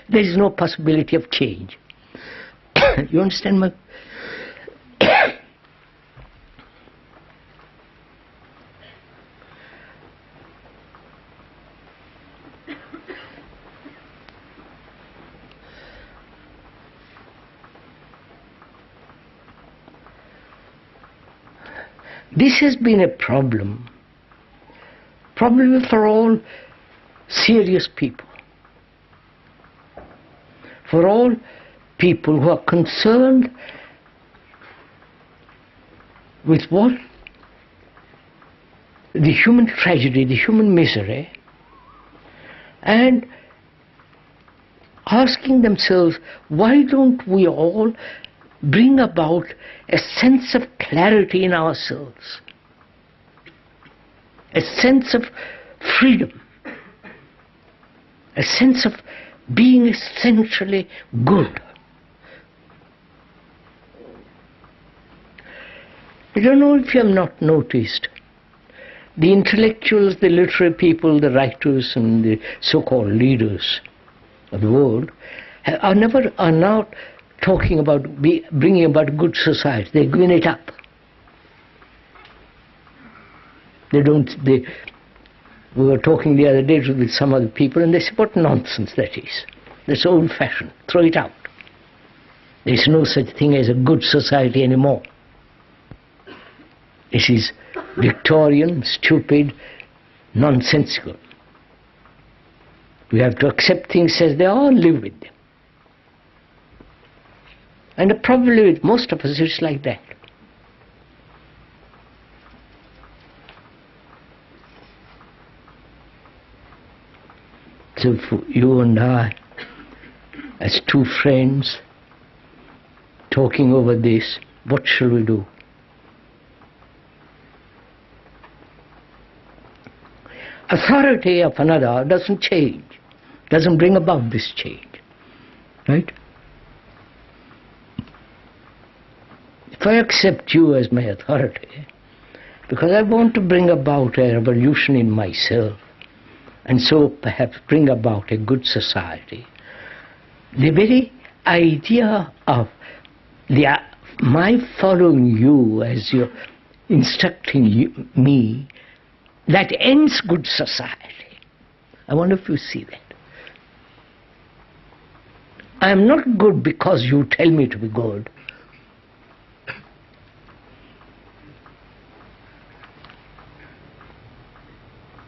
there is no possibility of change. You understand my... This has been a problem for all serious people, for all people who are concerned with what the human tragedy, the human misery, and asking themselves, why don't we all bring about a sense of clarity in ourselves, a sense of freedom, a sense of being essentially good. I don't know if you have not noticed, the intellectuals, the literary people, the writers and the so-called leaders of the world are now talking about bringing about good society. They're giving it up. We were talking the other day with some other people and they said, what nonsense that is. That's old-fashioned. Throw it out. There's no such thing as a good society anymore. This is Victorian, stupid, nonsensical. We have to accept things as they are and live with them. And probably with most of us it's like that. So for you and I, as two friends, talking over this, what shall we do? Authority of another doesn't change, doesn't bring about this change, right? If I accept you as my authority, because I want to bring about a revolution in myself, and so perhaps bring about a good society, the very idea of my following you as you're instructing me, that ends good society. I wonder if you see that. I am not good because you tell me to be good.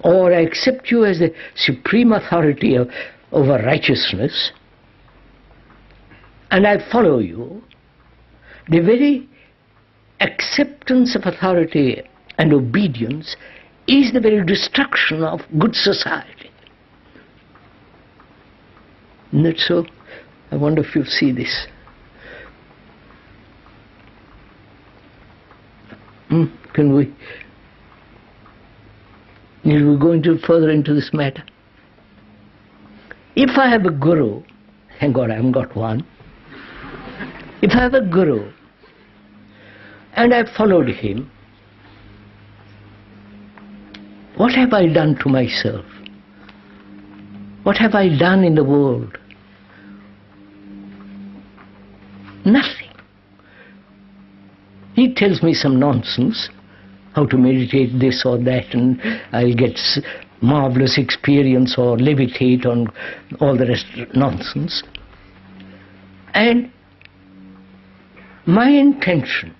Or I accept you as the supreme authority over righteousness, and I follow you. The very acceptance of authority and obedience is the very destruction of good society. Isn't that so? I wonder if you see this. Can we go further into this matter? If I have a guru, thank God I haven't got one. If I have a guru and I followed him, what have I done to myself? What have I done in the world? Nothing. He tells me some nonsense, how to meditate this or that, and I'll get marvelous experience or levitate on all the rest nonsense. And my intention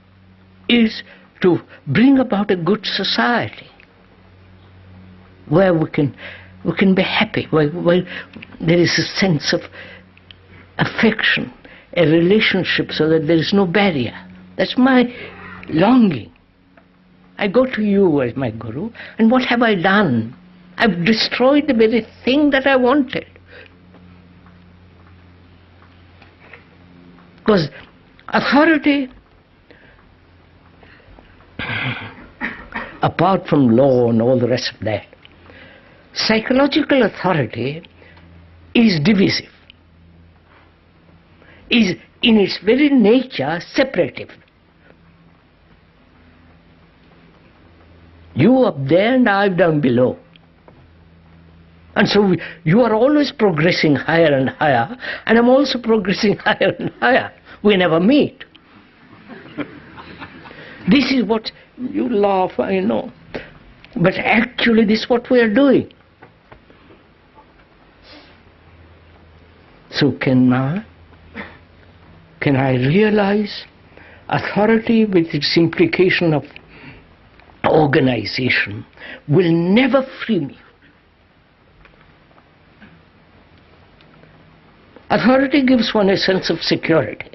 is to bring about a good society where we can be happy, where there is a sense of affection, a relationship, so that there is no barrier. That's my longing. I go to you as my guru, and what have I done? I've destroyed the very thing that I wanted. Because authority, apart from law and all the rest of that, psychological authority is divisive, is in its very nature separative. You up there and I down below. And so you are always progressing higher and higher, and I'm also progressing higher and higher. We never meet. This is what you laugh, I know. But actually this is what we are doing. So can I realize authority with its implication of organization will never free me. Authority gives one a sense of security.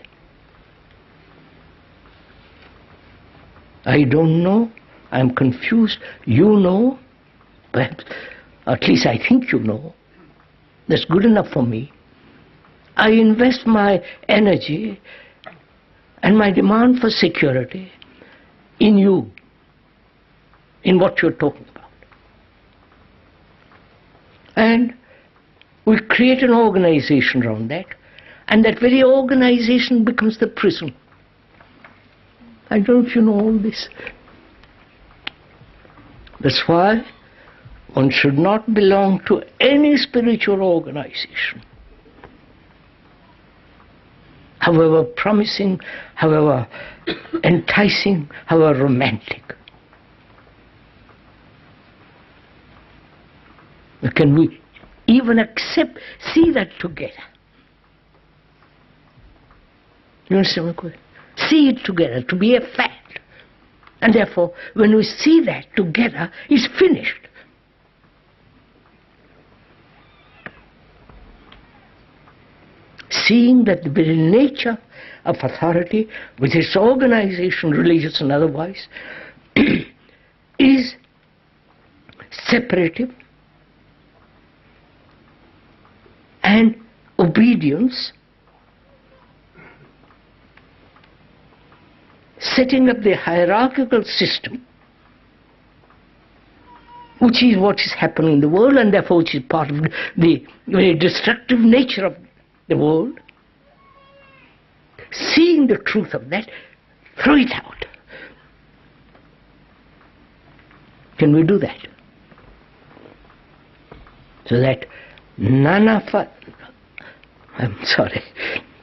I don't know, I'm confused, you know, perhaps, at least I think you know. That's good enough for me. I invest my energy and my demand for security in you, in what you're talking about. And we create an organization around that, and that very organization becomes the prison. I don't know if you know all this. That's why one should not belong to any spiritual organization, however promising, however enticing, however romantic. Can we even see that together? You understand my question? See it together, to be a fact. And therefore, when we see that together, it's finished. Seeing that the very nature of authority, with its organization, religious and otherwise, is separative, and obedience, setting up the hierarchical system, which is what is happening in the world, and therefore which is part of the very destructive nature of the world. Seeing the truth of that, throw it out. Can we do that? So that none of us,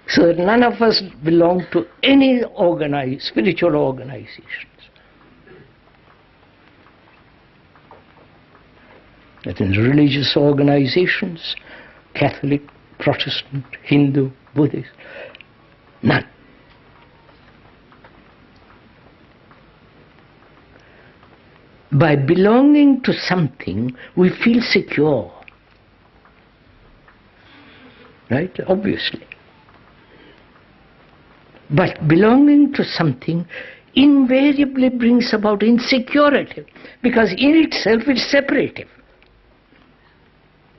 so that none of us belong to any spiritual organizations. That is, religious organizations, Catholic, Protestant, Hindu, Buddhist, none. By belonging to something, we feel secure. Right? Obviously. But belonging to something invariably brings about insecurity, because in itself it's separative.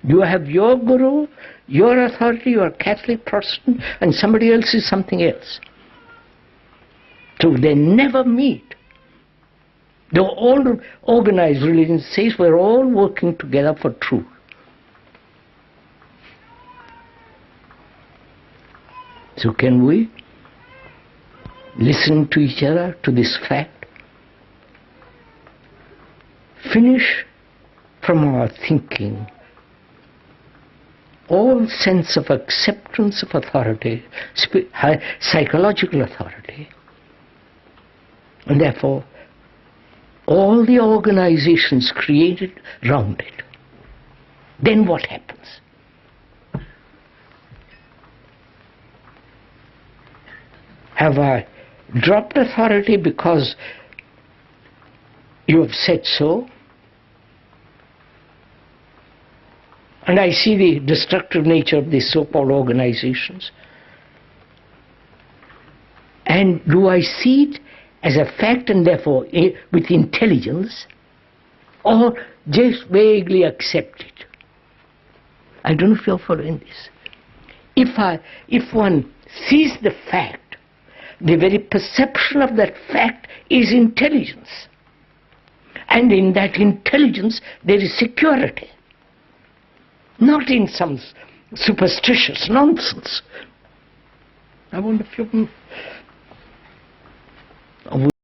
You have your guru, your authority, you are Catholic, Protestant, and somebody else is something else. So they never meet. The all organized religion says we're all working together for truth. So can we listen to each other, to this fact, finish from our thinking all sense of acceptance of authority, psychological authority, and therefore all the organizations created round it. Then what happens? Have I dropped authority because you have said so? And I see the destructive nature of these so-called organizations. And do I see it as a fact and therefore with intelligence, or just vaguely accept it? I don't know if you're following this. If one sees the fact, the very perception of that fact is intelligence. And in that intelligence there is security. Not in some superstitious nonsense. I wonder if you